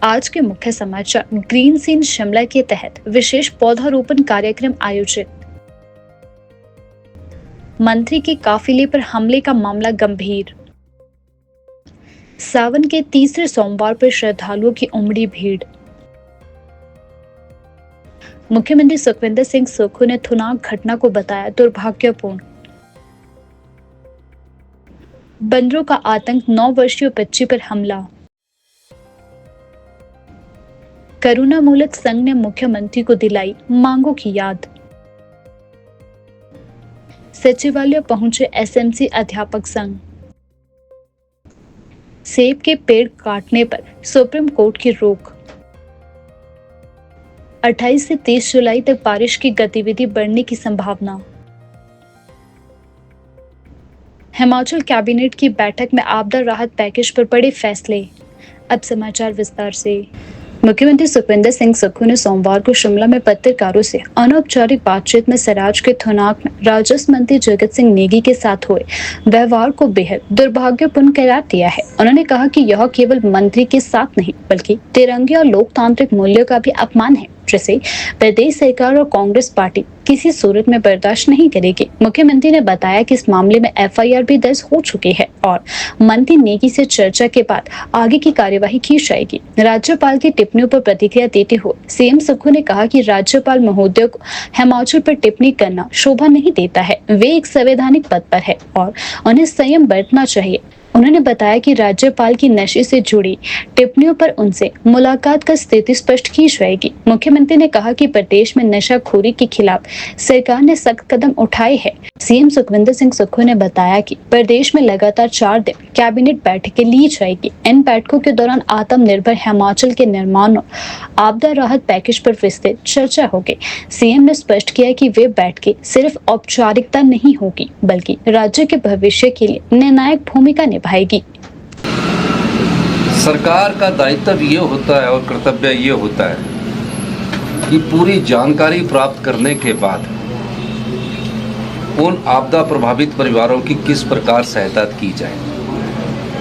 आज के मुख्य समाचार। ग्रीन सीन शिमला के तहत विशेष पौधारोपण कार्यक्रम आयोजित। मंत्री के काफिले पर हमले का मामला गंभीर। सावन के तीसरे सोमवार पर श्रद्धालुओं की उमड़ी भीड़। मुख्यमंत्री सुखविंदर सिंह सुक्खू ने थुनाग घटना को बताया दुर्भाग्यपूर्ण। बंदरों का आतंक, 9 वर्षीय बच्ची पर हमला। करुणा मूलक संघ ने मुख्यमंत्री को दिलाई मांगों की याद। सचिवालय पहुंचे एसएमसी अध्यापक संघ। सेब के पेड़ काटने पर सुप्रीम कोर्ट की रोक। 28 से 30 जुलाई तक बारिश की गतिविधि बढ़ने की संभावना। हिमाचल कैबिनेट की बैठक में आपदा राहत पैकेज पर बड़े फैसले। अब समाचार विस्तार से। मुख्यमंत्री सुखविंदर सिंह सुक्खू ने सोमवार को शिमला में पत्रकारों से अनौपचारिक बातचीत में सराज के थुनाग में राजस्व मंत्री जगत सिंह नेगी के साथ हुए व्यवहार को बेहद दुर्भाग्यपूर्ण करार दिया है। उन्होंने कहा कि यह केवल मंत्री के साथ नहीं बल्कि तिरंगे और लोकतांत्रिक मूल्यों का भी अपमान है, जिसे प्रदेश सरकार और कांग्रेस पार्टी किसी सूरत में बर्दाश्त नहीं करेगी। मुख्यमंत्री ने बताया कि इस मामले में एफआईआर भी दर्ज हो चुकी है और मंत्री नेगी से चर्चा के बाद आगे की कार्यवाही की जाएगी। राज्यपाल की टिप्पणियों पर प्रतिक्रिया देते हुए सीएम सुक्खू ने कहा कि राज्यपाल महोदय को हिमाचल पर टिप्पणी करना शोभा नहीं देता है। वे एक संवैधानिक पद पर है और उन्हें संयम बरतना चाहिए। उन्होंने बताया कि राज्यपाल की नशे से जुड़ी टिप्पणियों पर उनसे मुलाकात कर स्थिति स्पष्ट की जाएगी। मुख्यमंत्री ने कहा कि प्रदेश में नशाखोरी के खिलाफ सरकार ने सख्त कदम उठाए हैं। सीएम सुखविंदर सिंह सुक्खू ने बताया कि प्रदेश में लगातार 4 दिन कैबिनेट बैठकें ली जाएगी। इन बैठकों के दौरान आत्मनिर्भर हिमाचल के निर्माण और आपदा राहत पैकेज पर विस्तृत चर्चा होगी। सीएम ने स्पष्ट किया कि वे बैठकें सिर्फ औपचारिकता नहीं होगी बल्कि राज्य के भविष्य के लिए निर्णायक भूमिका निभाएगी। सरकार का दायित्व ये होता है और कर्तव्य ये होता है कि पूरी जानकारी प्राप्त करने के बाद उन आपदा प्रभावित परिवारों की किस प्रकार सहायता की जाए।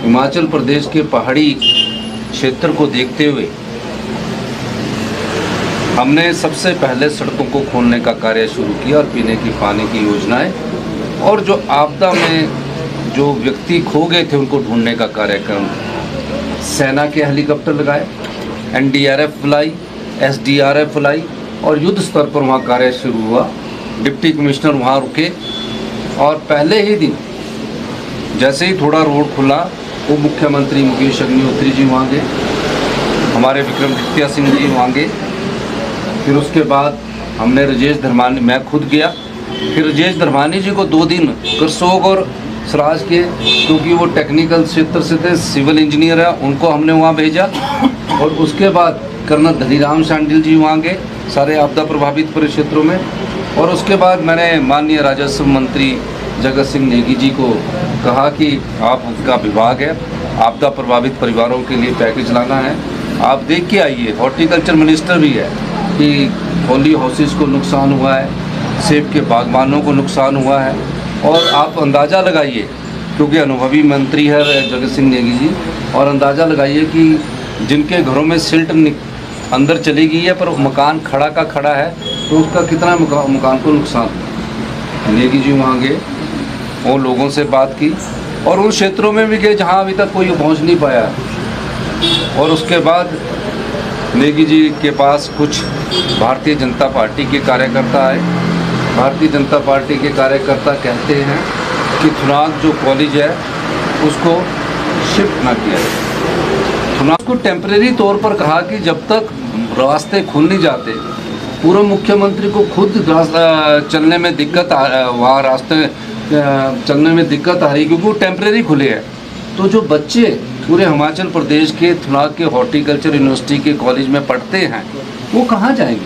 हिमाचल प्रदेश के पहाड़ी क्षेत्र को देखते हुए हमने सबसे पहले सड़कों को खोलने का कार्य शुरू किया और पीने की पानी की योजनाएं और जो आपदा में जो व्यक्ति खो गए थे उनको ढूंढने का कार्यक्रम, सेना के हेलीकॉप्टर लगाए, एनडीआरएफ बुलाई, एसडीआरएफ बुलाई और युद्ध स्तर पर वहाँ कार्य शुरू हुआ। डिप्टी कमिश्नर वहाँ रुके और पहले ही दिन जैसे ही थोड़ा रोड खुला वो मुख्यमंत्री मुकेश अग्निहोत्री जी वहाँ गए, हमारे विक्रमादित्य सिंह जी वहाँ गए। फिर उसके बाद हमने राजेश धर्मानी, मैं खुद गया, फिर राजेश धर्मानी जी को 2 दिन करसोग और सराज के, क्योंकि वो टेक्निकल क्षेत्र से थे, सिविल इंजीनियर है, उनको हमने वहाँ भेजा। और उसके बाद कर्नल धनीराम शांडिल जी वहाँ गए सारे आपदा प्रभावित क्षेत्रों में। और उसके बाद मैंने माननीय राजस्व मंत्री जगत सिंह नेगी जी को कहा कि आपका विभाग है, आपदा प्रभावित परिवारों के लिए पैकेज लाना है, आप देख के आइए। हॉर्टिकल्चर मिनिस्टर भी है कि होली हाउसेस को नुकसान हुआ है, सेब के बागबानों को नुकसान हुआ है और आप अंदाज़ा लगाइए, क्योंकि अनुभवी मंत्री है जगत सिंह नेगी जी, और अंदाज़ा लगाइए कि जिनके घरों में सिल्ट अंदर चली गई है पर मकान खड़ा का खड़ा है तो उसका कितना मकान को नुकसान हुआ। नेगी जी वहाँ गए और लोगों से बात की और उन क्षेत्रों में भी गए जहाँ अभी तक कोई पहुँच नहीं पाया। और उसके बाद नेगी जी के पास कुछ भारतीय जनता पार्टी के कार्यकर्ता आए। भारतीय जनता पार्टी के कार्यकर्ता कहते हैं कि थुनाग जो कॉलेज है उसको शिफ्ट ना किया जाए। थुनाग को टेम्परेरी तौर पर कहा कि जब तक रास्ते खुल नहीं जाते, पूर्व मुख्यमंत्री को खुद चलने में दिक्कत वहाँ रास्ते चलने में दिक्कत आ रही क्योंकि वो टेम्परेरी खुले हैं। तो जो बच्चे पूरे हिमाचल प्रदेश के थुनाग के हॉर्टिकल्चर यूनिवर्सिटी के कॉलेज में पढ़ते हैं वो कहाँ जाएंगे,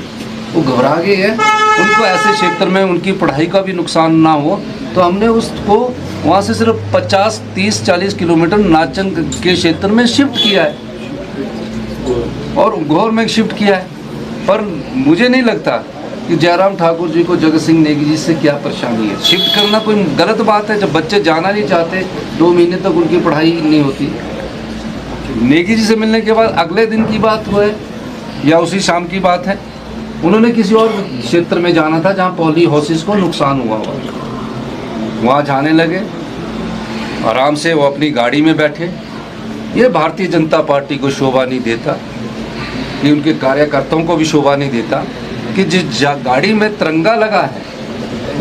वो घबरा गए हैं। उनको ऐसे क्षेत्र में उनकी पढ़ाई का भी नुकसान ना हो, तो हमने उसको वहाँ से सिर्फ 50, 30, 40 किलोमीटर नाचन के क्षेत्र में शिफ्ट किया है और गौर में शिफ्ट किया है। पर मुझे नहीं लगता कि जयराम ठाकुर जी को जगत सिंह नेगी जी से क्या परेशानी है। शिफ्ट करना कोई गलत बात है। जब बच्चे जाना नहीं चाहते, 2 महीने तक उनकी पढ़ाई नहीं होती। नेगी जी से मिलने के बाद अगले दिन की बात हो है या उसी शाम की बात है, उन्होंने किसी और क्षेत्र में जाना था जहां पॉली हाउसेस को नुकसान हुआ वहां जाने लगे। आराम से वो अपनी गाड़ी में बैठे। ये भारतीय जनता पार्टी को शोभा नहीं देता, ये उनके कार्यकर्ताओं को भी शोभा नहीं देता कि जिस गाड़ी में तिरंगा लगा है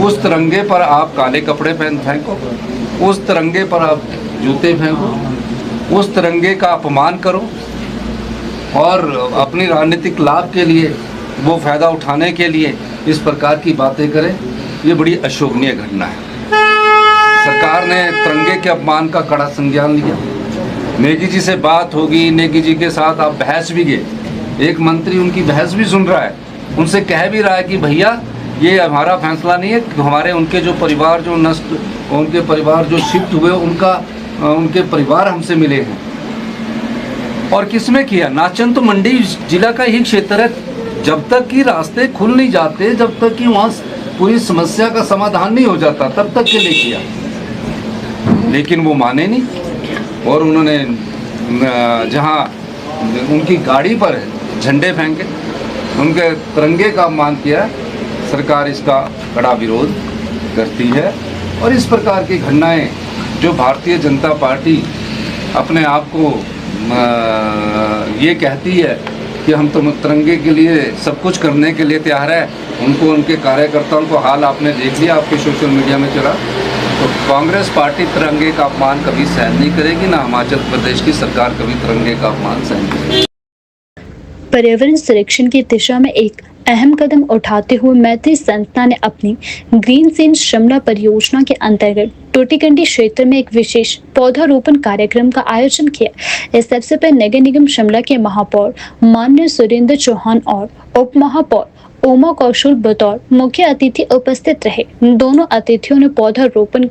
उस तिरंगे पर आप काले कपड़े पहन फेंको, उस तिरंगे पर आप जूते फेंको, उस तिरंगे का अपमान करो और अपनी राजनीतिक लाभ के लिए, वो फ़ायदा उठाने के लिए इस प्रकार की बातें करें। ये बड़ी अशोभनीय घटना है। सरकार ने तिरंगे के अपमान का कड़ा संज्ञान लिया। नेगी जी से बात होगी, नेगी जी के साथ आप बहस भी गए, एक मंत्री उनकी बहस भी सुन रहा है, उनसे कह भी रहा है कि भैया ये हमारा फैसला नहीं है, हमारे उनके जो परिवार जो नष्ट, उनके परिवार जो शिफ्ट हुए उनके परिवार हमसे मिले हैं। और किसमें किया? नाचन तो मंडी जिला का ही क्षेत्र है। जब तक कि रास्ते खुल नहीं जाते, जब तक कि वहाँ पूरी समस्या का समाधान नहीं हो जाता, तब तक के लिए किया, लेकिन वो माने नहीं। और उन्होंने जहाँ उनकी गाड़ी पर झंडे फेंके, उनके तिरंगे का अपमान किया। सरकार इसका कड़ा विरोध करती है। और इस प्रकार की घटनाएं जो भारतीय जनता पार्टी अपने आप को ये कहती है कि हम तो तिरंगे के लिए सब कुछ करने के लिए तैयार है, उनको, उनके कार्यकर्ताओं को हाल आपने देख लिया, आपके सोशल मीडिया में चला। तो कांग्रेस पार्टी तिरंगे का अपमान कभी सहन नहीं करेगी, ना हिमाचल प्रदेश की सरकार कभी तिरंगे का अपमान सहन करेगी। पर्यावरण संरक्षण की दिशा में एक अहम कदम उठाते हुए मैत्री संस्था ने अपनी ग्रीन सीन शिमला परियोजना के अंतर्गत टूटीकंडी क्षेत्र में एक विशेष पौधारोपण कार्यक्रम का आयोजन किया। इस अवसर पर नगर निगम शिमला के महापौर माननीय सुरेंद्र चौहान और उप महापौर उमा कौशल बतौर मुख्य अतिथि उपस्थित रहे। दोनों अतिथियों ने पौधारोपण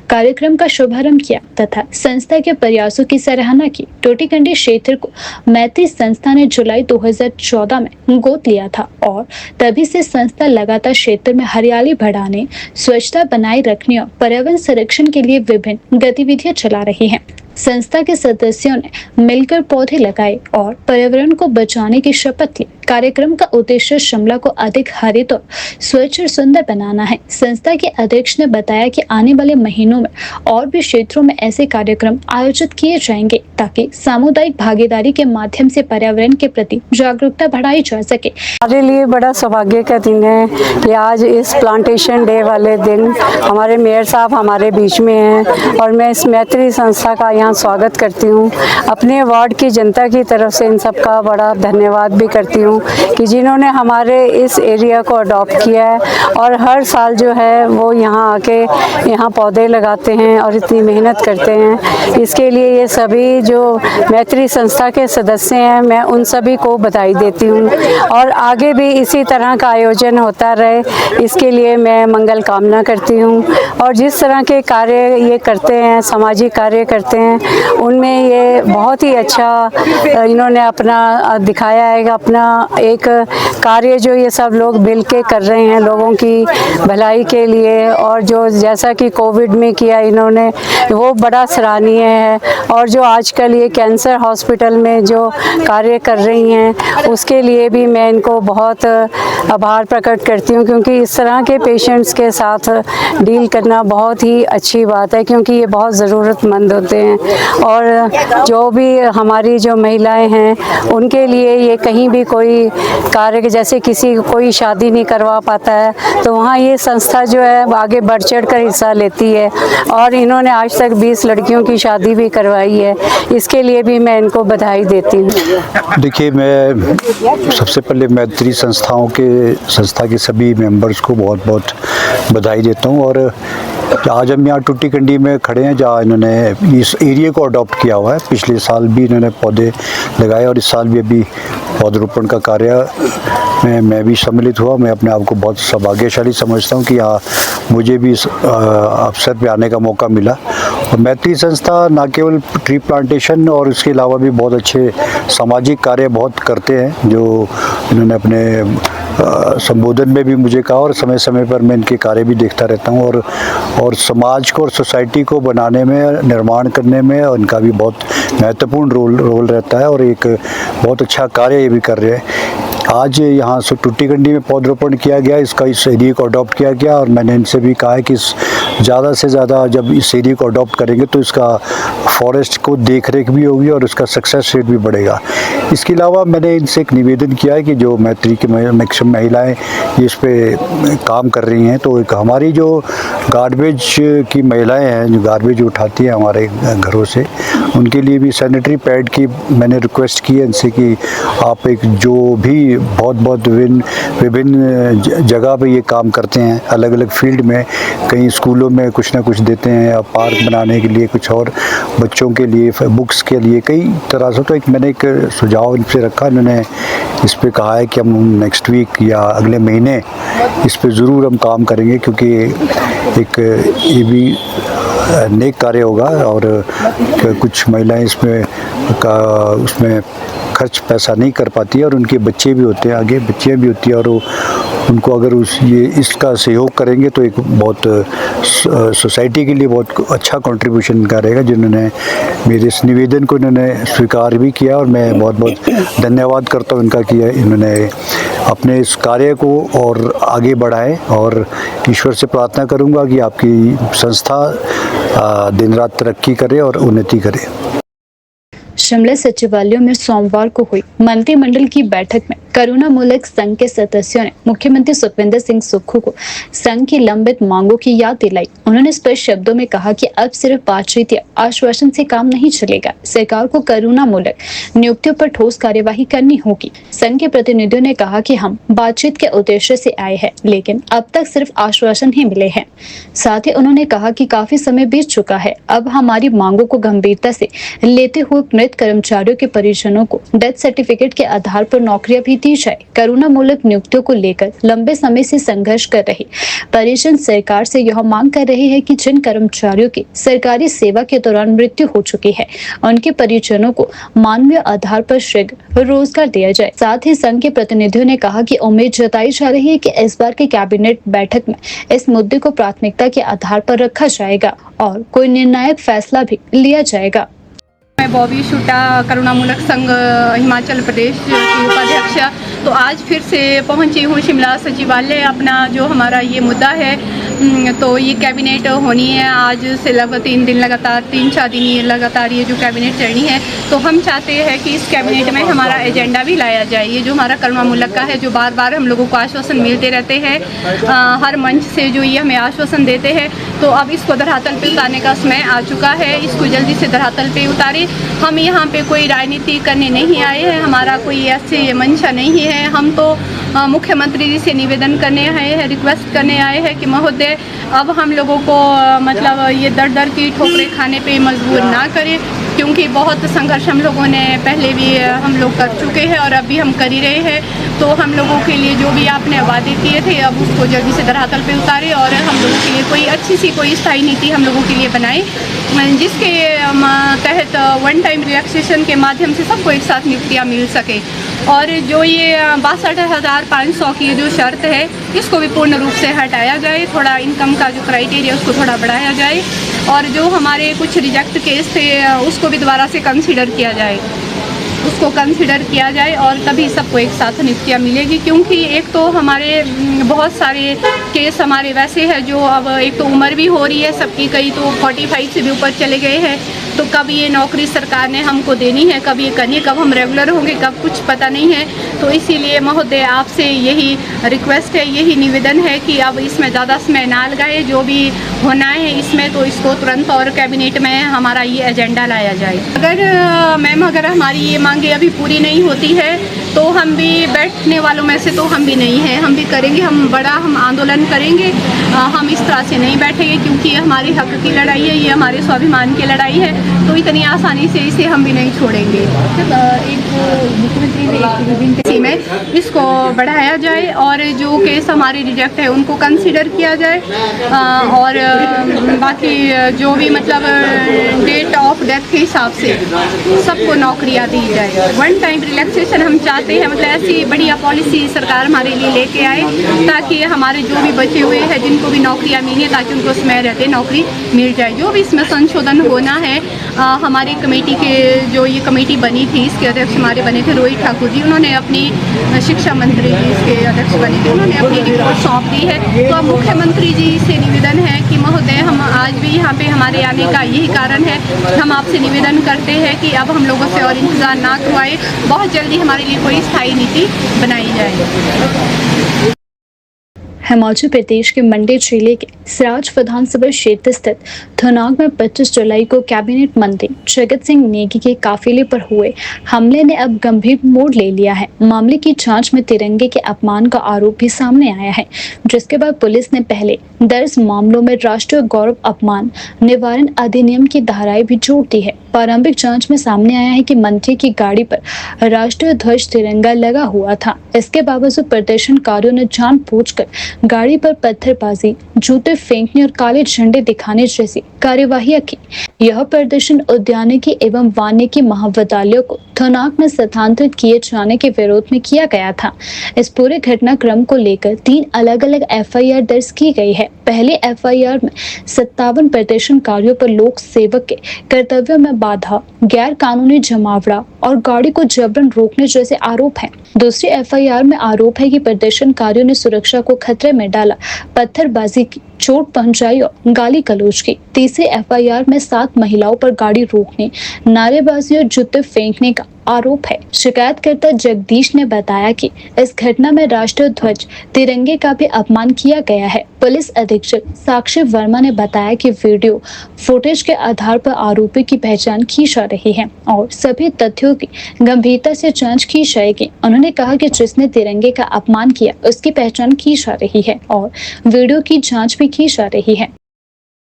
कार्यक्रम का शुभारंभ किया तथा संस्था के प्रयासों की सराहना की। टूटीकंडी क्षेत्र को मैत्री संस्था ने जुलाई 2014 में गोद लिया था और तभी से संस्था लगातार क्षेत्र में हरियाली बढ़ाने, स्वच्छता बनाए रखने और पर्यावरण संरक्षण के लिए विभिन्न गतिविधियां चला रही है। संस्था के सदस्यों ने मिलकर पौधे लगाए और पर्यावरण को बचाने की शपथ ली। कार्यक्रम का उद्देश्य शिमला को अधिक हरित और स्वच्छ और सुंदर बनाना है। संस्था के अध्यक्ष ने बताया कि आने वाले महीनों में और भी क्षेत्रों में ऐसे कार्यक्रम आयोजित किए जाएंगे ताकि सामुदायिक भागीदारी के माध्यम से पर्यावरण के प्रति जागरूकता बढ़ाई जा सके। हमारे लिए बड़ा सौभाग्य का दिन है कि आज इस प्लांटेशन डे वाले दिन हमारे मेयर साहब हमारे बीच में हैं और मैं इस मैत्री संस्था का यहाँ स्वागत करती हूँ। अपने वार्ड की जनता की तरफ से इन सब का बड़ा धन्यवाद भी करती हूँ कि जिन्होंने हमारे इस एरिया को अडॉप्ट किया है और हर साल जो है वो यहाँ आके यहाँ पौधे लगाते हैं और इतनी मेहनत करते हैं। इसके लिए ये सभी जो मैत्री संस्था के सदस्य हैं, मैं उन सभी को बधाई देती हूँ और आगे भी इसी तरह का आयोजन होता रहे, इसके लिए मैं मंगल कामना करती हूँ। और जिस तरह के कार्य ये करते हैं, सामाजिक कार्य करते हैं, उनमें ये बहुत ही अच्छा इन्होंने अपना दिखाया है, अपना एक कार्य जो ये सब लोग मिल के कर रहे हैं लोगों की भलाई के लिए। और जो जैसा कि कोविड में किया इन्होंने, वो बड़ा सराहनीय है। और जो आजकल ये कैंसर हॉस्पिटल में जो कार्य कर रही हैं, उसके लिए भी मैं इनको बहुत आभार प्रकट करती हूँ, क्योंकि इस तरह के पेशेंट्स के साथ डील करना बहुत ही अच्छी बात है, क्योंकि ये बहुत ज़रूरतमंद होते हैं। और जो भी हमारी जो महिलाएं हैं, उनके लिए ये कहीं भी कोई कार्य, जैसे किसी कोई शादी नहीं करवा पाता है, तो वहाँ ये संस्था जो है आगे बढ़ चढ़ कर हिस्सा लेती है और इन्होंने आज तक 20 लड़कियों की शादी भी करवाई है। इसके लिए भी मैं इनको बधाई देती हूँ। देखिए, मैं सबसे पहले मैत्री संस्था के सभी मेंबर्स को बहुत बहुत बधाई देता हूँ। और आज हम यहाँ टूटीकंडी में खड़े हैं, जहाँ इन्होंने इस एरिया को अडॉप्ट किया हुआ है। पिछले साल भी इन्होंने पौधे लगाए और इस साल भी अभी पौधरोपण का कार्य में मैं भी सम्मिलित हुआ। मैं अपने आप को बहुत सौभाग्यशाली समझता हूँ कि यहाँ मुझे भी इस अवसर पे आने का मौका मिला। और मैत्री संस्था न केवल ट्री प्लांटेशन और इसके अलावा भी बहुत अच्छे सामाजिक कार्य बहुत करते हैं, जो इन्होंने अपने संबोधन में भी मुझे कहा और समय समय पर मैं इनके कार्य भी देखता रहता हूँ और समाज को और सोसाइटी को बनाने में, निर्माण करने में इनका भी बहुत महत्वपूर्ण रोल रहता है और एक बहुत अच्छा कार्य ये भी कर रहे हैं। आज यहाँ से टूटीकंडी में पौधरोपण किया गया, इस एरिया को अडॉप्ट किया गया और मैंने इनसे भी कहा है कि ज़्यादा से ज़्यादा जब इस एरिया को अडॉप्ट करेंगे तो इसका फॉरेस्ट को देख रेख भी होगी और उसका सक्सेस रेट भी बढ़ेगा। इसके अलावा मैंने इनसे एक निवेदन किया है कि जो मैत्री की मैक्सिमम महिलाएं इस पे काम कर रही हैं, तो एक हमारी जो गार्बेज की महिलाएं हैं जो गार्बेज उठाती हैं हमारे घरों से, उनके लिए भी सैनिटरी पैड की मैंने रिक्वेस्ट की है इनसे कि आप एक जो भी बहुत विभिन्न जगह पे ये काम करते हैं, अलग अलग फील्ड में, कहीं स्कूलों में कुछ ना कुछ देते हैं या पार्क बनाने के लिए कुछ और बच्चों के लिए, बुक्स के लिए, कई तरह से। तो मैंने एक सुझाव इनसे रखा, इन्होंने इस पे कहा है कि हम नेक्स्ट वीक या अगले महीने इस पे ज़रूर हम काम करेंगे, क्योंकि एक ये भी नेक कार्य होगा और कुछ महिलाएं उसमें खर्च पैसा नहीं कर पाती है और उनके बच्चे भी होते हैं, आगे बच्चियाँ भी होती है और उनको अगर इसका सहयोग करेंगे तो एक बहुत सोसाइटी के लिए बहुत अच्छा कंट्रीब्यूशन का रहेगा। जिन्होंने मेरे इस निवेदन को इन्होंने स्वीकार भी किया और मैं बहुत बहुत धन्यवाद करता हूँ इनका कि इन्होंने अपने इस कार्य को और आगे बढ़ाएं और ईश्वर से प्रार्थना करूँगा कि आपकी संस्था दिन रात तरक्की करे और उन्नति करे। शिमला सचिवालय में सोमवार को हुई मंत्रिमंडल की बैठक में करुणा मूलक संघ के सदस्यों ने मुख्यमंत्री सुखविंदर सिंह सुक्खू को संघ की लंबित मांगों की याद दिलाई। उन्होंने स्पष्ट शब्दों में कहा कि अब सिर्फ बातचीत या आश्वासन से काम नहीं चलेगा, सरकार को करुणा मूलक नियुक्तियों पर ठोस कार्यवाही करनी होगी। संघ के प्रतिनिधियों ने कहा कि हम बातचीत के उद्देश्य से आए हैं, लेकिन अब तक सिर्फ आश्वासन ही मिले हैं। साथ ही उन्होंने कहा कि काफी समय बीत चुका है, अब हमारी मांगों को गंभीरता से लेते हुए मृत कर्मचारियों के परिजनों को डेथ सर्टिफिकेट के आधार पर नौकरियां भी दी जाए। करुणा मूलक नियुक्तियों को लेकर लंबे समय से संघर्ष कर रहे परिजन सरकार से यह मांग कर रहे हैं कि जिन कर्मचारियों की सरकारी सेवा के दौरान मृत्यु हो चुकी है, उनके परिजनों को मानवीय आधार पर शीघ्र रोजगार दिया जाए। साथ ही संघ के प्रतिनिधियों ने कहा कि उम्मीद जताई जा रही है कि इस बार की कैबिनेट बैठक में इस मुद्दे को प्राथमिकता के आधार पर रखा जाएगा और कोई निर्णायक फैसला भी लिया जाएगा। मैं बॉबी शुटा, करुणामूलक संघ हिमाचल प्रदेश की उपाध्यक्ष। तो आज फिर से पहुंची हूँ शिमला सचिवालय। अपना जो हमारा ये मुद्दा है, तो ये कैबिनेट होनी है। आज से लगभग 3 दिन लगातार 3-4 दिन ये लगातार ये जो कैबिनेट चलनी है, तो हम चाहते हैं कि इस कैबिनेट में हमारा एजेंडा भी लाया जाए। ये जो हमारा करुणामूलक का है, जो बार बार हम लोगों को आश्वासन मिलते रहते हैं, हर मंच से जो ये हमें आश्वासन देते हैं, तो अब इसको धरातल पे उतारने का समय आ चुका है। इसको जल्दी से धरातल पे उतारे। हम यहाँ पे कोई राजनीति करने नहीं आए हैं, हमारा कोई ऐसी मंशा नहीं है। हम तो मुख्यमंत्री जी से निवेदन करने आए हैं, रिक्वेस्ट करने आए हैं कि महोदय अब हम लोगों को मतलब ये दर दर की ठोकरें खाने पे मजबूर ना करें, क्योंकि बहुत संघर्ष हम लोगों ने पहले भी हम लोग कर चुके हैं और अभी हम कर ही रहे हैं। तो हम लोगों के लिए जो भी आपने वादे किए थे, अब उसको जल्दी से धरातल पे उतारे और हम लोगों के लिए कोई अच्छी सी कोई स्थायी नीति हम लोगों के लिए बनाए, जिसके तहत वन टाइम रिलैक्सेशन के माध्यम से सबको एक साथ नियुक्तियाँ मिल सके। और जो ये 62,500 की जो शर्त है, इसको भी पूर्ण रूप से हटाया जाए। थोड़ा इनकम का जो क्राइटेरिया उसको थोड़ा बढ़ाया जाए और जो हमारे कुछ रिजेक्ट केस थे उसको भी दोबारा से कंसीडर किया जाए और तभी सबको एक साथ नियुक्तियाँ मिलेगी। क्योंकि एक तो हमारे बहुत सारे केस हमारे वैसे हैं जो अब एक तो उम्र भी हो रही है सबकी, कई तो 45 से भी ऊपर चले गए हैं। तो कब ये नौकरी सरकार ने हमको देनी है, कब ये करनी है, कब हम रेगुलर होंगे, कब कुछ पता नहीं है। तो इसीलिए महोदय आपसे यही रिक्वेस्ट है, यही निवेदन है कि अब इसमें ज़्यादा समय ना लगाए। जो भी होना है इसमें तो इसको तुरंत और कैबिनेट में हमारा ये एजेंडा लाया जाए। अगर हमारी ये मांगे अभी पूरी नहीं होती है तो हम भी बैठने वालों में से तो हम भी नहीं हैं, हम भी करेंगे, हम आंदोलन करेंगे। हम इस तरह से नहीं बैठेंगे क्योंकि ये हमारे हक की लड़ाई है, ये हमारे स्वाभिमान की लड़ाई है, तो इतनी आसानी से इसे हम भी नहीं छोड़ेंगे। एक मुख्यमंत्री ने एक विभिन्न किसी में इसको बढ़ाया जाए और जो केस हमारे रिजेक्ट है उनको कंसीडर किया जाए और बाकी जो भी मतलब डेट ऑफ डेथ के हिसाब से सबको नौकरियां दी जाए। वन टाइम रिलैक्सेशन हम चाहते हैं, मतलब ऐसी बढ़िया पॉलिसी सरकार हमारे लिए लेके आए ताकि हमारे जो भी बचे हुए हैं जिनको भी नौकरियां मिली ताकि उनको समय रहते नौकरी मिल जाए। जो भी इसमें संशोधन होना है, हमारी कमेटी के जो ये कमेटी बनी थी इसके अध्यक्ष हमारे बने थे रोहित ठाकुर जी, उन्होंने अपनी शिक्षा मंत्री जी इसके अध्यक्ष बने थे, उन्होंने अपनी रिपोर्ट सौंप दी है। तो अब मुख्यमंत्री जी से निवेदन है कि महोदय हम आज भी यहाँ पे हमारे आने का यही कारण है, हम आपसे निवेदन करते हैं कि अब हम लोगों से और इंतज़ार ना करवाए, बहुत जल्दी हमारे लिए कोई स्थायी नीति बनाई जाए। हिमाचल प्रदेश के मंडी जिले के सराज विधानसभा क्षेत्र स्थित थुनाग में 25 जुलाई को कैबिनेट मंत्री जगत सिंह नेगी के काफिले पर हुए हमले ने अब गंभीर मोड़ ले लिया है। मामले की जांच में तिरंगे के अपमान का आरोप भी सामने आया है, जिसके बाद पुलिस ने पहले दर्ज मामलों में राष्ट्रीय गौरव अपमान निवारण अधिनियम की धाराएं भी जोड़ दी है। प्रारंभिक जांच में सामने आया है कि मंत्री की गाड़ी पर राष्ट्रीय ध्वज तिरंगा लगा हुआ था। इसके बावजूद प्रदर्शनकारियों ने जानबूझकर गाड़ी पर पत्थरबाजी, जूते फेंकने और काले झंडे दिखाने जैसी कार्यवाहियां की। यह प्रदर्शन उद्यानिकी एवं वानिकी महाविद्यालयों को थुनाग में स्थानांतरित किए जाने के विरोध में किया गया था। इस पूरे घटनाक्रम को लेकर 3 अलग-अलग एफआईआर दर्ज की गई है। पहले एफआईआर में 57 प्रदर्शनकारियों पर लोक सेवक के कर्तव्यों में बाधा, गैर कानूनी जमावड़ा और गाड़ी को जबरन रोकने जैसे आरोप हैं। दूसरी एफआईआर में आरोप है कि प्रदर्शनकारियों ने सुरक्षा को खतरे में डाला, पत्थरबाजी की, चोट पहुंचाई और गाली गलौज की। तीसरी एफआईआर में 7 महिलाओं पर गाड़ी रोकने, नारेबाजी और जूते फेंकने का आरोप है। शिकायतकर्ता जगदीश ने बताया कि इस घटना में राष्ट्रीय ध्वज तिरंगे का भी अपमान किया गया है। पुलिस अधीक्षक साक्षी वर्मा ने बताया कि वीडियो फुटेज के आधार पर आरोपी की पहचान की जा रही है और सभी तथ्यों की गंभीरता से जांच की जाएगी। उन्होंने कहा कि जिसने तिरंगे का अपमान किया उसकी पहचान की जा रही है और वीडियो की जांच भी की जा रही है।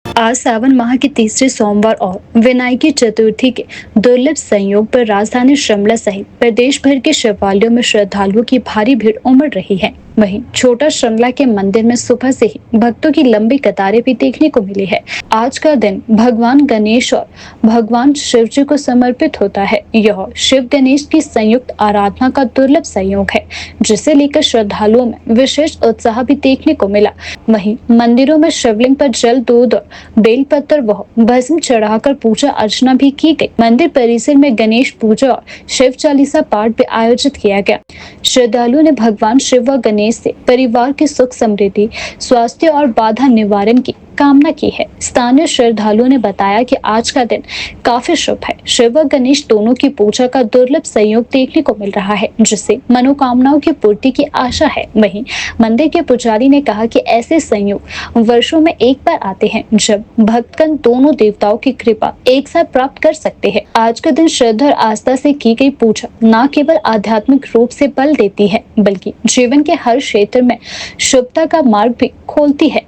आज सावन माह के तीसरे सोमवार और विनायकी चतुर्थी के दुर्लभ संयोग पर राजधानी शिमला सहित प्रदेश भर के शिवालयों में श्रद्धालुओं की भारी भीड़ उमड़ रही है। वहीं छोटा शिमला के मंदिर में सुबह से ही भक्तों की लंबी कतारें भी देखने को मिली है। आज का दिन भगवान गणेश और भगवान शिव जी को समर्पित होता है। यह शिव गणेश की संयुक्त आराधना का दुर्लभ संयोग है, जिसे लेकर श्रद्धालुओं में विशेष उत्साह भी देखने को मिला। वहीं मंदिरों में शिवलिंग पर जल, दूध और बेलपत्र व भस्म चढ़ाकर पूजा अर्चना भी की गई। मंदिर परिसर में गणेश पूजा और शिव चालीसा पाठ भी आयोजित किया गया। श्रद्धालुओं ने भगवान शिव व गणेश से परिवार की सुख समृद्धि, स्वास्थ्य और बाधा निवारण की कामना की है। स्थानीय श्रद्धालुओं ने बताया कि आज का दिन काफी शुभ है। शिव व गणेश दोनों की पूजा का दुर्लभ संयोग देखने को मिल रहा है, जिससे मनोकामनाओं की पूर्ति की आशा है। वहीं मंदिर के पुजारी ने कहा कि ऐसे संयोग वर्षों में एक बार आते हैं जब भक्तगण दोनों देवताओं की कृपा एक साथ प्राप्त कर सकते हैं। आज का दिन श्रद्धा और आस्था से की गई पूजा न केवल आध्यात्मिक रूप से बल देती है, बल्कि जीवन के हर क्षेत्र में शुभता का मार्ग भी खोलती है।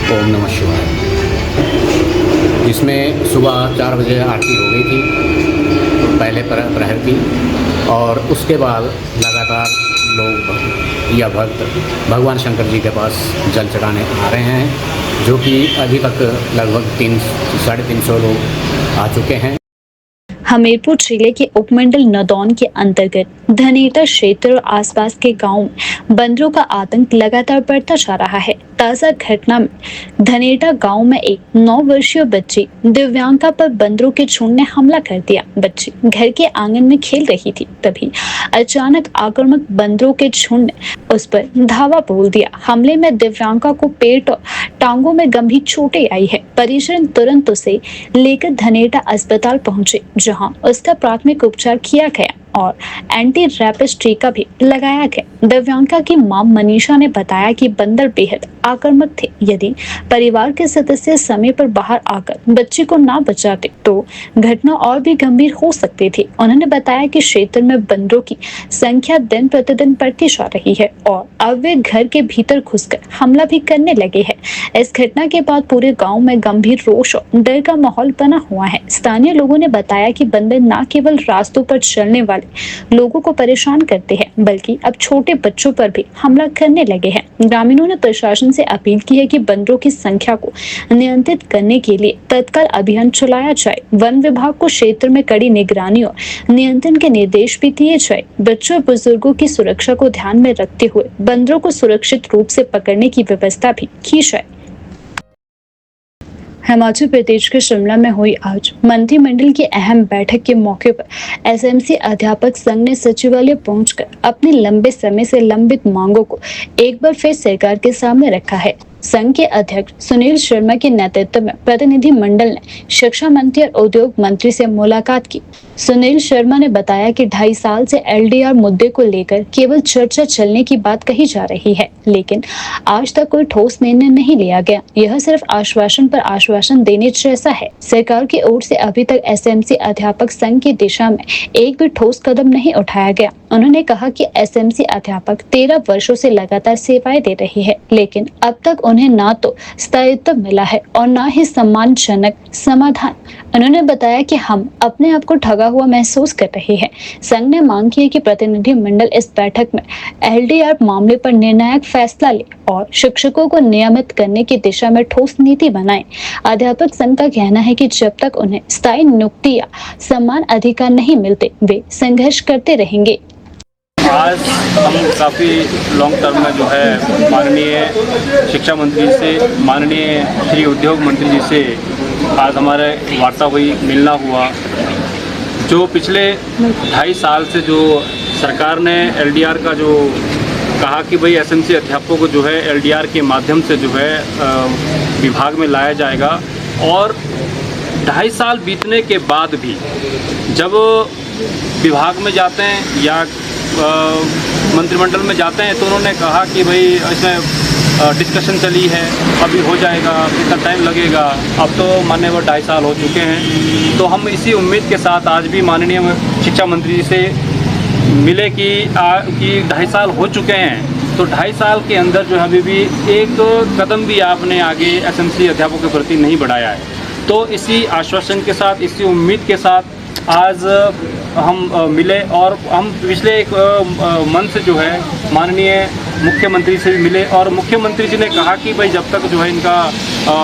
ओम नमः शिवाय। इसमें सुबह 4 बजे आरती हो गई थी, पहले प्रहर की, और उसके बाद लगातार लोग या भक्त भगवान शंकर जी के पास जल चढ़ाने आ रहे हैं, जो कि अभी तक लगभग 300-350 लोग आ चुके हैं। हमीरपुर जिले के उपमंडल नदौन के अंतर्गत धनेटा क्षेत्र और आसपास के गांवों में बंदरों का आतंक लगातार बढ़ता जा रहा है। ताजा घटना में धनेटा गांव में एक 9 वर्षीय बच्ची दिव्यांका पर बंदरों के झुंड ने हमला कर दिया। बच्ची घर के आंगन में खेल रही थी, तभी अचानक आक्रामक बंदरों के झुंड ने उस पर धावा बोल दिया। हमले में दिव्यांका को पेट और टांगों में गंभीर चोटें आई है। परिजन तुरंत उसे लेकर धनेटा अस्पताल पहुंचे, जहां उसका प्राथमिक उपचार किया गया और एंटी रैपिस टीका भी लगाया गया। दिव्यांका की मां मनीषा ने बताया कि बंदर बेहद आक्रामक थे। यदि परिवार के सदस्य समय पर बाहर आकर बच्चे को ना बचाते तो घटना और भी गंभीर हो सकती थी। उन्होंने बताया कि क्षेत्र में बंदरों की संख्या दिन प्रतिदिन बढ़ती जा रही है और अब वे घर के भीतर घुसकर हमला भी करने लगे हैं। इस घटना के बाद पूरे गाँव में गंभीर रोष और डर का माहौल बना हुआ है। स्थानीय लोगों ने बताया कि बंदर न केवल रास्तों पर चलने वाले वाले लोगों को परेशान करते हैं, बल्कि अब छोटे बच्चों पर भी हमला करने लगे हैं। ग्रामीणों ने प्रशासन से अपील की है कि बंदरों की संख्या को नियंत्रित करने के लिए तत्काल अभियान चलाया जाए। वन विभाग को क्षेत्र में कड़ी निगरानी और नियंत्रण के निर्देश भी दिए जाए। बच्चों और बुजुर्गों की सुरक्षा को ध्यान में रखते हुए बंदरों को सुरक्षित रूप से पकड़ने की व्यवस्था भी की जाए। हिमाचल प्रदेश के शिमला में हुई आज मंत्रिमंडल की अहम बैठक के मौके पर एसएमसी अध्यापक संघ ने सचिवालय पहुंचकर अपनी लंबे समय से लंबित मांगों को एक बार फिर सरकार के सामने रखा है। संघ के अध्यक्ष सुनील शर्मा के नेतृत्व में प्रतिनिधि मंडल ने शिक्षा मंत्री और उद्योग मंत्री से मुलाकात की। सुनील शर्मा ने बताया कि 2.5 साल से एलडीआर मुद्दे को लेकर केवल चर्चा चलने की बात कही जा रही है, लेकिन आज तक कोई ठोस निर्णय नहीं लिया गया। यह सिर्फ आश्वासन पर आश्वासन देने जैसा है। सरकार की ओर से अभी तक एसएमसी अध्यापक संघ की दिशा में एक भी ठोस कदम नहीं उठाया गया। उन्होंने कहा कि एसएमसी अध्यापक 13 वर्षों से लगातार सेवाएं दे रही है, लेकिन अब तक उन्हें ना तो स्थायित्व मिला है और ना ही सम्मानजनक समाधान। उन्होंने बताया कि हम अपने आप को ठगा हुआ महसूस कर रहे हैं। संघ ने मांग की है कि प्रतिनिधि मंडल इस बैठक में एलडीआर मामले पर निर्णायक फैसला ले और शिक्षकों को नियमित करने की दिशा में ठोस नीति बनाए। अध्यापक संघ का कहना है कि जब तक उन्हें स्थायी नियुक्ति या समान अधिकार नहीं मिलते, वे संघर्ष करते रहेंगे। आज हम काफ़ी लॉन्ग टर्म में जो है माननीय शिक्षा मंत्री से, माननीय श्री उद्योग मंत्री जी से आज हमारे वार्ता हुई, मिलना हुआ। जो पिछले 2.5 साल से जो सरकार ने एलडीआर का जो कहा कि भाई एसएमसी अध्यापकों को जो है एलडीआर के माध्यम से जो है विभाग में लाया जाएगा, और 2.5 साल बीतने के बाद भी जब विभाग में जाते हैं या मंत्रिमंडल में जाते हैं तो उन्होंने कहा कि भाई इसमें डिस्कशन चली है, अभी हो जाएगा, इतना टाइम लगेगा। अब तो मान्यवर 2.5 साल हो चुके हैं, तो हम इसी उम्मीद के साथ आज भी माननीय शिक्षा मंत्री जी से मिले कि 2.5 साल हो चुके हैं, तो 2.5 साल के अंदर जो है अभी भी एक कदम भी आपने आगे एसएमसी अध्यापकों के प्रति नहीं बढ़ाया है। तो इसी आश्वासन के साथ, इसी उम्मीद के साथ आज हम मिले, और हम पिछले एक मंथ से जो है माननीय मुख्यमंत्री से मिले, और मुख्यमंत्री जी ने कहा कि भाई जब तक जो है इनका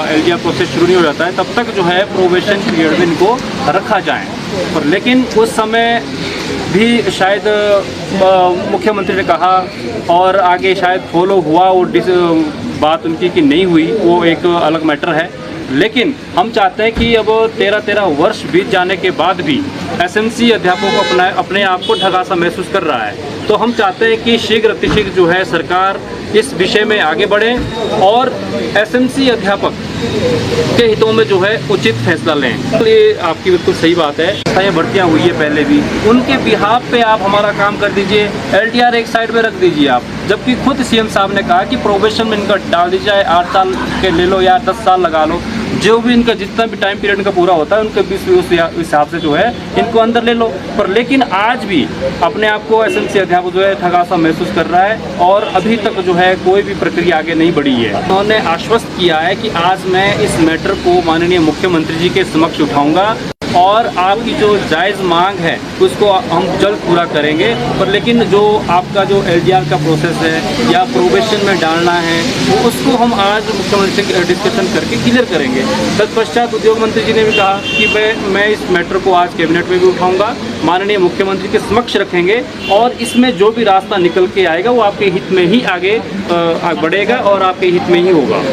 एलडीआर प्रोसेस शुरू नहीं हो जाता है तब तक जो है प्रोबेशन पीरियड में इनको रखा जाए। पर लेकिन उस समय भी शायद मुख्यमंत्री ने कहा और आगे शायद फॉलो हुआ, वो बात उनकी कि नहीं हुई, वो एक अलग मैटर है। लेकिन हम चाहते हैं कि अब 13 वर्ष बीत जाने के बाद भी एसएमसी अध्यापकों को अपने आप को ठगा सा महसूस कर रहा है। तो हम चाहते हैं कि शीघ्र अतिशीघ्र जो है सरकार इस विषय में आगे बढ़े और एसएमसी अध्यापक के हितों में जो है उचित फैसला लें। ये आपकी बिल्कुल सही बात है, ये भर्तियाँ हुई है पहले भी, उनके बिहाफ पे आप हमारा काम कर दीजिए, एलडीआर एक साइड में रख दीजिए आप। जबकि खुद सीएम साहब ने कहा कि प्रोबेशन में इनका डाल दीजिए, 8 साल के ले लो या 10 साल लगा लो, जो भी इनका जितना भी टाइम पीरियड का पूरा होता है उनके बीच उस हिसाब से जो है इनको अंदर ले लो। पर लेकिन आज भी अपने आप को एसएमसी अध्यापक जो है ठगा सा महसूस कर रहा है और अभी तक जो है कोई भी प्रक्रिया आगे नहीं बढ़ी है। उन्होंने आश्वस्त किया है कि आज मैं इस मैटर को माननीय मुख्यमंत्री जी के समक्ष उठाऊंगा और आपकी जो जायज़ मांग है उसको हम जल्द पूरा करेंगे। पर लेकिन जो आपका जो एलडीआर का प्रोसेस है या प्रोबेशन में डालना है वो उसको हम आज मुख्यमंत्री से डिस्कशन करके क्लियर करेंगे। तत्पश्चात उद्योग मंत्री जी ने भी कहा कि मैं इस मैटर को आज कैबिनेट में भी उठाऊंगा, माननीय मुख्यमंत्री के समक्ष रखेंगे और इसमें जो भी रास्ता निकल के आएगा वो आपके हित में ही आगे बढ़ेगा और आपके हित में ही होगा।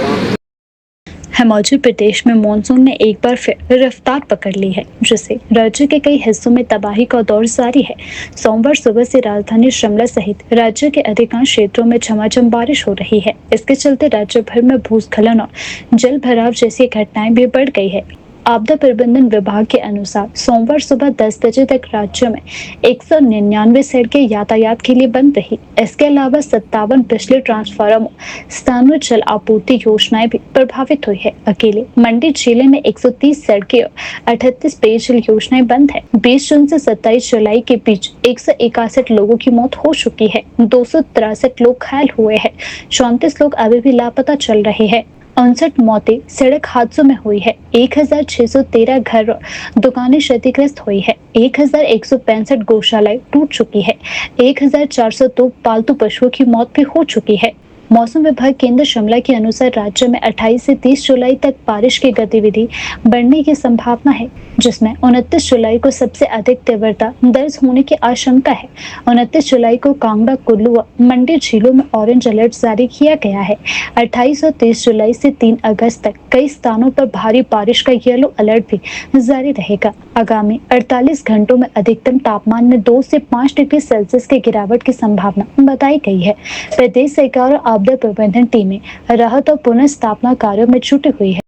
हिमाचल प्रदेश में मानसून ने एक बार फिर रफ्तार पकड़ ली है, जिससे राज्य के कई हिस्सों में तबाही का दौर जारी है। सोमवार सुबह से राजधानी शिमला सहित राज्य के अधिकांश क्षेत्रों में झमाझम बारिश हो रही है। इसके चलते राज्य भर में भूस्खलन और जल भराव जैसी घटनाएं भी बढ़ गई है। आपदा प्रबंधन विभाग के अनुसार सोमवार सुबह 10 बजे तक राज्य में 199 सड़कें यातायात के लिए बंद रही। इसके अलावा 57 बिजली ट्रांसफार्मर, स्थानीय जल आपूर्ति योजनाएं भी प्रभावित हुई है। अकेले मंडी जिले में 130 सड़कें और 38 पेयजल योजनाएं बंद है। 20 जून से 27 जुलाई के बीच 161 लोगों की मौत हो चुकी है, 263 लोग घायल हुए हैं, 34 लोग अभी भी लापता चल रहे हैं। 59 मौतें सड़क हादसों में हुई है। 1613 घर और दुकानें क्षतिग्रस्त हुई है। 1165 गौशालाएं टूट चुकी है। 1402 पालतू पशुओं की मौत भी हो चुकी है। मौसम विभाग केंद्र शिमला के अनुसार राज्य में 28 से 30 जुलाई तक बारिश की गतिविधि बढ़ने की संभावना है, जिसमें 29 जुलाई को सबसे अधिक तीव्रता दर्ज होने की आशंका है। 29 जुलाई को कांगड़ा, कुल्लू व मंडी झीलों में ऑरेंज अलर्ट जारी किया गया है। 28 और 30 जुलाई से 3 अगस्त तक कई स्थानों पर भारी बारिश का येलो अलर्ट भी जारी रहेगा। आगामी 48 घंटों में अधिकतम तापमान में 2 से 5 डिग्री सेल्सियस की गिरावट की संभावना बताई गई है। प्रदेश सरकार और आपदा प्रबंधन टीमें राहत और पुनर्स्थापना कार्यों में जुटी हुई है।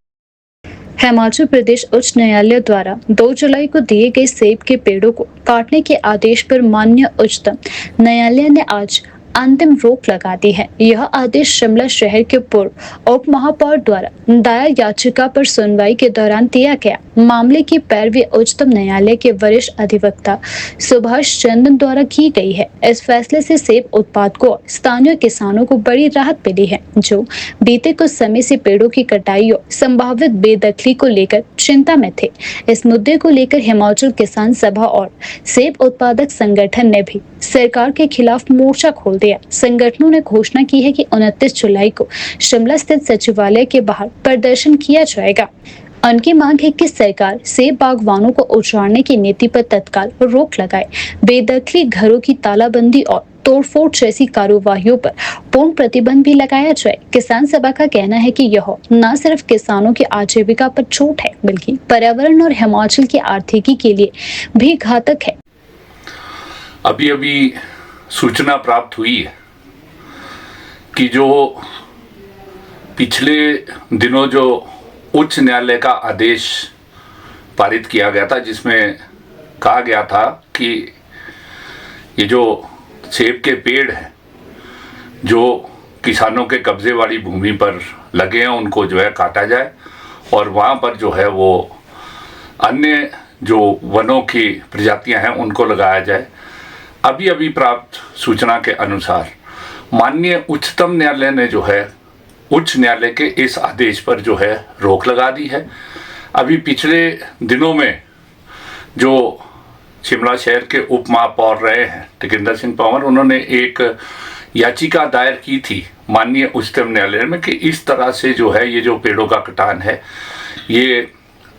हिमाचल प्रदेश उच्च न्यायालय द्वारा 2 जुलाई को दिए गए सेब के पेड़ों को काटने के आदेश पर माननीय उच्चतम न्यायालय ने आज अंतिम रोक लगा दी है। यह आदेश शिमला शहर के पूर्व उप महापौर द्वारा दायर याचिका पर सुनवाई के दौरान दिया गया। मामले की पैरवी उच्चतम न्यायालय के वरिष्ठ अधिवक्ता सुभाष चंद्रन द्वारा की गई है। इस फैसले से सेब उत्पादकों और स्थानीय किसानों को बड़ी राहत मिली है, जो बीते कुछ समय से पेड़ों की कटाई और संभावित बेदखली को लेकर चिंता में थे। इस मुद्दे को लेकर हिमाचल किसान सभा और सेब उत्पादक संगठन ने भी सरकार के खिलाफ मोर्चा खोल दिया। संगठनों ने घोषणा की है कि 29 जुलाई को शिमला स्थित सचिवालय के बाहर प्रदर्शन किया जाएगा। उनकी मांग है कि सरकार सेब बागवानों को उजाड़ने की नीति पर तत्काल रोक लगाए, बेदखली, घरों की तालाबंदी और तोड़फोड़ जैसी कार्यवाहियों पर पूर्ण प्रतिबंध भी लगाया जाए। किसान सभा का कहना है कि यह न सिर्फ किसानों की आजीविका पर चोट है, बल्कि पर्यावरण और हिमाचल की आर्थिकी के लिए भी घातक है। अभी अभी सूचना प्राप्त हुई है कि जो पिछले दिनों जो उच्च न्यायालय का आदेश पारित किया गया था, जिसमें कहा गया था कि ये जो सेब के पेड़ हैं जो किसानों के कब्जे वाली भूमि पर लगे हैं, उनको जो है काटा जाए और वहाँ पर जो है वो अन्य जो वनों की प्रजातियां हैं उनको लगाया जाए। अभी अभी प्राप्त सूचना के अनुसार माननीय उच्चतम न्यायालय ने जो है उच्च न्यायालय के इस आदेश पर जो है रोक लगा दी है। अभी पिछले दिनों में जो शिमला शहर के उप महापौर रहे हैं टिकिंदर सिंह पंवर, उन्होंने एक याचिका दायर की थी माननीय उच्चतम न्यायालय में कि इस तरह से जो है ये जो पेड़ों का कटान है ये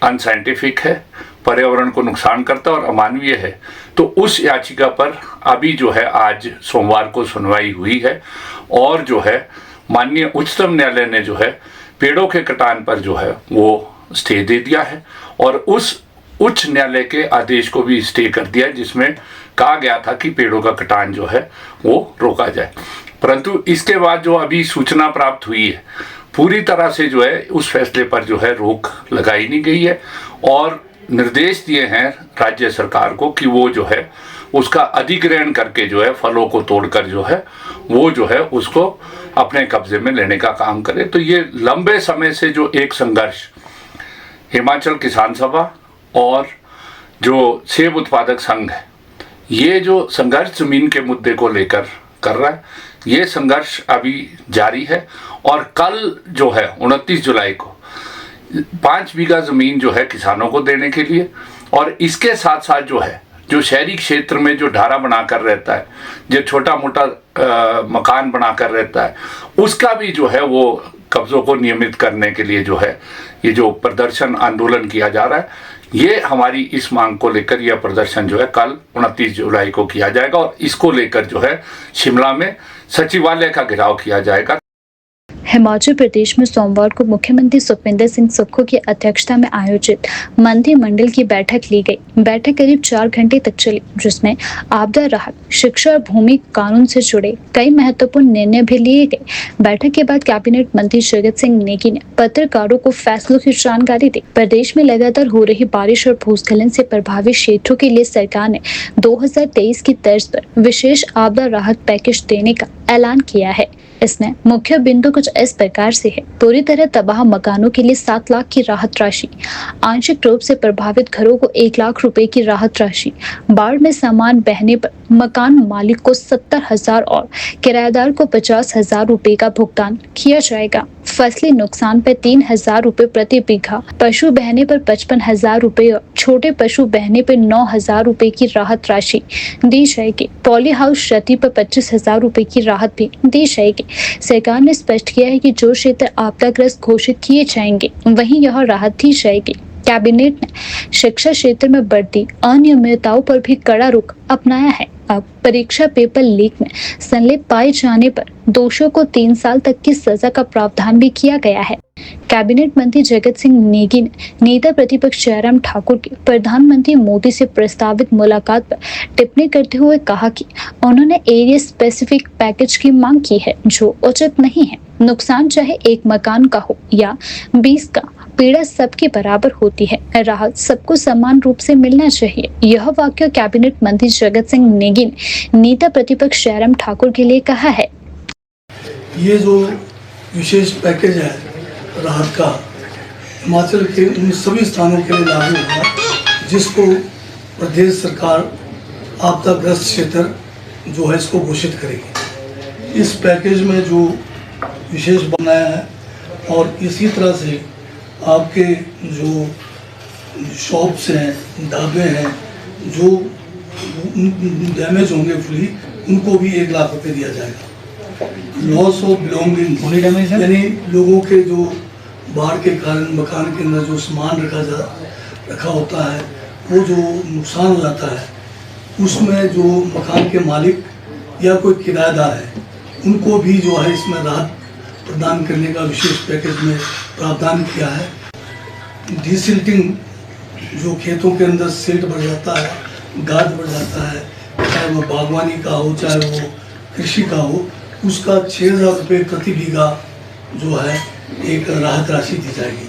अनसाइंटिफिक है, पर्यावरण को नुकसान करता है और अमानवीय है। तो उस याचिका पर अभी जो है आज सोमवार को सुनवाई हुई है और जो है माननीय उच्चतम न्यायालय ने जो है पेड़ों के कटान पर जो है वो स्टे दे दिया है और उस उच्च न्यायालय के आदेश को भी स्टे कर दिया, जिसमें कहा गया था कि पेड़ों का कटान जो है वो रोका जाए। परंतु इसके बाद जो अभी सूचना प्राप्त हुई है, पूरी तरह से जो है उस फैसले पर जो है रोक लगाई नहीं गई है और निर्देश दिए हैं राज्य सरकार को कि वो जो है उसका अधिग्रहण करके जो है फलों को तोड़कर जो है वो जो है उसको अपने कब्जे में लेने का काम करे। तो ये लंबे समय से जो एक संघर्ष हिमाचल किसान सभा और जो सेब उत्पादक संघ है, ये जो संघर्ष जमीन के मुद्दे को लेकर कर रहा है, ये संघर्ष अभी जारी है और कल जो है 29 जुलाई को 5 बीघा जमीन जो है किसानों को देने के लिए और इसके साथ साथ जो है जो शहरी क्षेत्र में जो ढारा बनाकर रहता है, जो छोटा मोटा मकान बनाकर रहता है, उसका भी जो है वो कब्जों को नियमित करने के लिए जो है ये जो प्रदर्शन आंदोलन किया जा रहा है, ये हमारी इस मांग को लेकर यह प्रदर्शन जो है कल 29 जुलाई को किया जाएगा और इसको लेकर जो है शिमला में सचिवालय का घेराव किया जाएगा। हिमाचल प्रदेश में सोमवार को मुख्यमंत्री सुखविंदर सिंह सुक्खू की अध्यक्षता में आयोजित मंत्रिमंडल की बैठक ली गई। बैठक करीब 4 घंटे तक चली, जिसमें आपदा राहत, शिक्षा और भूमि कानून से जुड़े कई महत्वपूर्ण निर्णय भी लिए गए। बैठक के बाद कैबिनेट मंत्री जगत सिंह नेगी ने पत्रकारों को फैसलों की जानकारी दी। प्रदेश में लगातार हो रही बारिश और भूस्खलन से प्रभावित क्षेत्रों के लिए सरकार ने 2023 की तर्ज पर विशेष आपदा राहत पैकेज देने का ऐलान किया है। इसमें मुख्य बिंदु कुछ इस प्रकार से है। पूरी तरह तबाह मकानों के लिए 7 लाख की राहत राशि, आंशिक रूप से प्रभावित घरों को 1 लाख रुपए की राहत राशि, बाढ़ में सामान बहने पर मकान मालिक को 70,000 और किराएदार को 50,000 रुपए का भुगतान किया जाएगा। फसली नुकसान पर 3,000 रुपए प्रति बीघा, पशु बहने पर 55,000 रुपए और छोटे पशु बहने पर 9,000 रुपए की राहत राशि दी जाएगी। पॉली हाउस क्षति पर 25,000 रुपए की राहत भी दी जाएगी। सरकार ने स्पष्ट किया है कि जो क्षेत्र आपदाग्रस्त घोषित किए जाएंगे वहीं यह राहत दी जाएगी। कैबिनेट ने शिक्षा क्षेत्र में बढ़ती अनियमितताओं पर भी कड़ा रुख अपनाया है। अब परीक्षा पेपर लीक में संलिप्त पाए जाने पर दोषियों को 3 साल तक की सजा का प्रावधान भी किया गया है। कैबिनेट मंत्री जगत सिंह नेगी ने नेता प्रतिपक्ष जयराम ठाकुर की प्रधानमंत्री मोदी से प्रस्तावित मुलाकात पर टिप्पणी करते हुए कहा कि उन्होंने एरिया स्पेसिफिक पैकेज की मांग की है जो उचित नहीं है। नुकसान चाहे एक मकान का हो या 20 का, पीड़ा सबके बराबर होती है। राहत सबको समान रूप से मिलना चाहिए। यह वाक्य कैबिनेट मंत्री जगत सिंह नेगी ने नेता प्रतिपक्ष जयराम ठाकुर के लिए कहा है। ये जो विशेष पैकेज है राहत का, हिमाचल के उन सभी स्थानों के लिए लागू होगा जिसको प्रदेश सरकार आपदाग्रस्त क्षेत्र जो है इसको घोषित करेगी। इस पैकेज में जो विशेष बनाया है और इसी तरह से आपके जो शॉप्स हैं, ढाबे हैं जो डैमेज होंगे फुली, उनको भी 1 लाख रुपए दिया जाएगा। लॉस ऑफ बिलोंगिंग यानी लोगों के जो बाढ़ के कारण मकान के अंदर जो सामान रखा होता है, वो जो नुकसान हो जाता है, उसमें जो मकान के मालिक या कोई किराएदार है उनको भी जो है इसमें राहत प्रदान करने का विशेष पैकेज में प्रावधान किया है। डिसिल्टिंग जो खेतों के अंदर सिल्ट बढ़ जाता है, गाद बढ़ जाता है, चाहे वो बागवानी का हो चाहे वो कृषि का हो, उसका 6,000 रुपये प्रति बीघा जो है एक राहत राशि दी जाएगी।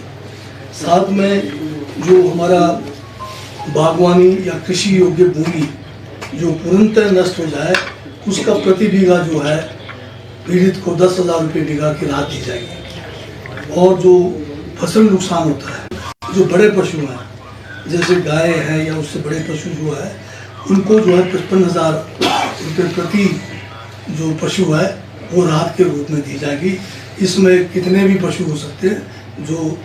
साथ में जो हमारा बागवानी या कृषि योग्य भूमि जो पूर्णतः नष्ट हो जाए, उसका प्रति बीघा जो है पीड़ित को 10,000 रुपये बीघा की राहत दी जाएगी। और जो फसल नुकसान होता है, जो बड़े पशु हैं जैसे गाय है या उससे बड़े पशु जो है, उनको जो है 55,000 रुपये प्रति जो पशु है वो राहत के रूप में दी जाएगी। इसमें कितने भी पशु हो सकते हैं जो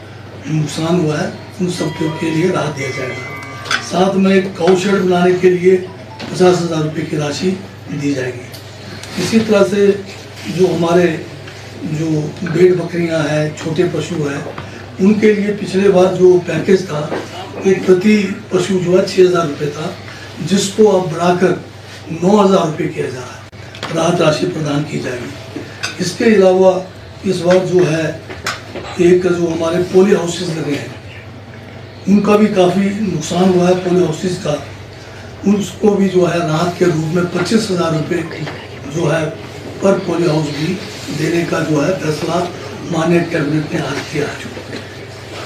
नुकसान हुआ है उन सब के लिए राहत दिया जाएगा। साथ में गौ शेड बनाने के लिए 50,000 रुपये की राशि दी जाएगी। इसी तरह से जो हमारे जो भेड़ बकरियां हैं, छोटे पशु हैं, उनके लिए पिछले बार जो पैकेज था वो प्रति पशु जो है 6,000 रुपये था, जिसको अब बढ़ाकर 9,000 रुपये किया जा रहा है, राहत राशि प्रदान की जाएगी। इसके अलावा इस बार जो है एक जो हमारे पोली हाउसेस लगे हैं उनका भी काफ़ी नुकसान हुआ है। पोली हाउसेस का उसको भी जो है राहत के रूप में 25,000 रुपये जो है पर पोली हाउस भी देने का जो है फैसला माननीय कैबिनेट ने आज किया है।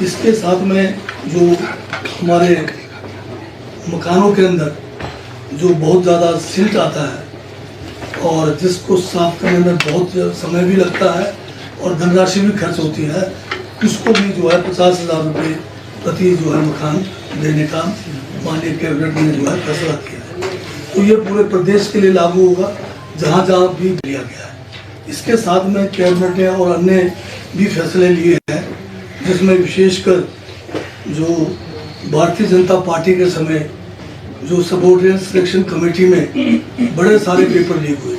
इसके साथ में जो हमारे मकानों के अंदर जो बहुत ज़्यादा सिल्ट आता है और जिसको साफ करने में बहुत समय भी लगता है और धनराशि भी खर्च होती है, उसको भी जो है 50,000 रुपये प्रति जो है मकान देने का माननीय कैबिनेट ने जो है फैसला किया है। तो ये पूरे प्रदेश के लिए लागू होगा जहाँ जहाँ भी लिया गया है। इसके साथ में कैबिनेट ने और अन्य भी फैसले लिए हैं, जिसमें विशेषकर जो भारतीय जनता पार्टी के समय जो सबऑर्डिनेट सिलेक्शन कमेटी में बड़े सारे पेपर लीक हुए,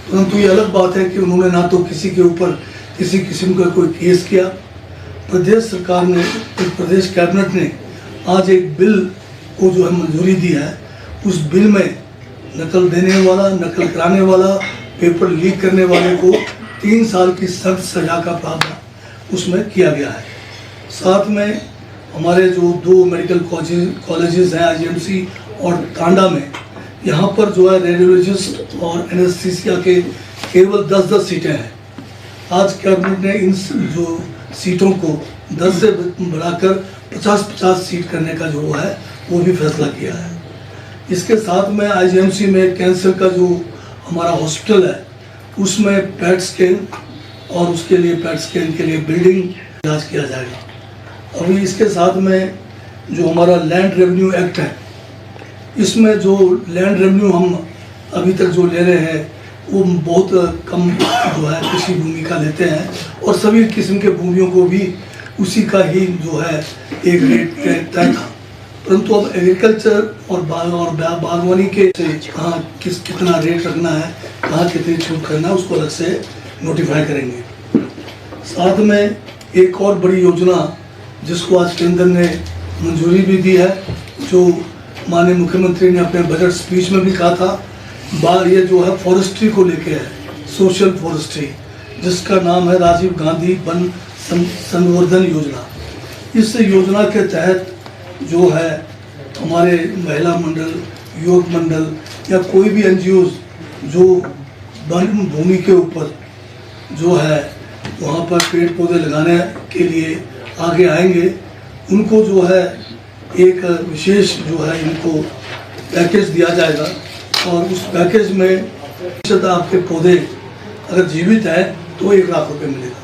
परंतु ये अलग बात है कि उन्होंने ना तो किसी के ऊपर किसी किस्म का कोई केस किया। प्रदेश सरकार ने, प्रदेश कैबिनेट ने आज एक बिल को जो है मंजूरी दी है। उस बिल में नकल देने वाला, नकल कराने वाला, पेपर लीक करने वाले को 3 साल की सख्त सजा का प्रावधान उसमें किया गया है। साथ में हमारे जो 2 मेडिकल कॉलेजेस हैं आईजीएमसी और टांडा में, यहाँ पर जो है रेडियोलॉजिस्ट और एनेस्थीसिया के केवल 10-10 सीटें हैं। आज कैबिनेट ने इन जो सीटों को 10 से बढ़ाकर 50-50 सीट करने का जो है वो भी फैसला किया है। इसके साथ में आईजीएमसी में कैंसर का जो हमारा हॉस्पिटल है उसमें पेट स्कैन और उसके लिए पेट स्कैन के लिए बिल्डिंग इलाज किया जाएगा। अभी इसके साथ में जो हमारा लैंड रेवेन्यू एक्ट है, इसमें जो लैंड रेवेन्यू हम अभी तक जो ले रहे हैं वो बहुत कम जो है कृषि भूमि का लेते हैं और सभी किस्म के भूमियों को भी उसी का ही जो है एक रेट तय था। परंतु अब एग्रीकल्चर और बागवानी के से कहाँ कितना रेट रखना है, कहाँ कितनी छूट करना है, उसको अलग से नोटिफाई करेंगे। साथ में एक और बड़ी योजना जिसको आज केंद्र ने मंजूरी भी दी है, जो माननीय मुख्यमंत्री ने अपने बजट स्पीच में भी कहा था, ये जो है फॉरेस्ट्री को लेके है, सोशल फॉरेस्ट्री, जिसका नाम है राजीव गांधी वन संवर्धन योजना। इस योजना के तहत जो है हमारे महिला मंडल, युवक मंडल या कोई भी एनजीओज जो वन भूमि के ऊपर जो है वहाँ पर पेड़ पौधे लगाने के लिए आगे आएंगे, उनको जो है एक विशेष जो है इनको पैकेज दिया जाएगा और उस पैकेज में आपके पौधे अगर जीवित है तो 1 लाख रुपए मिलेगा।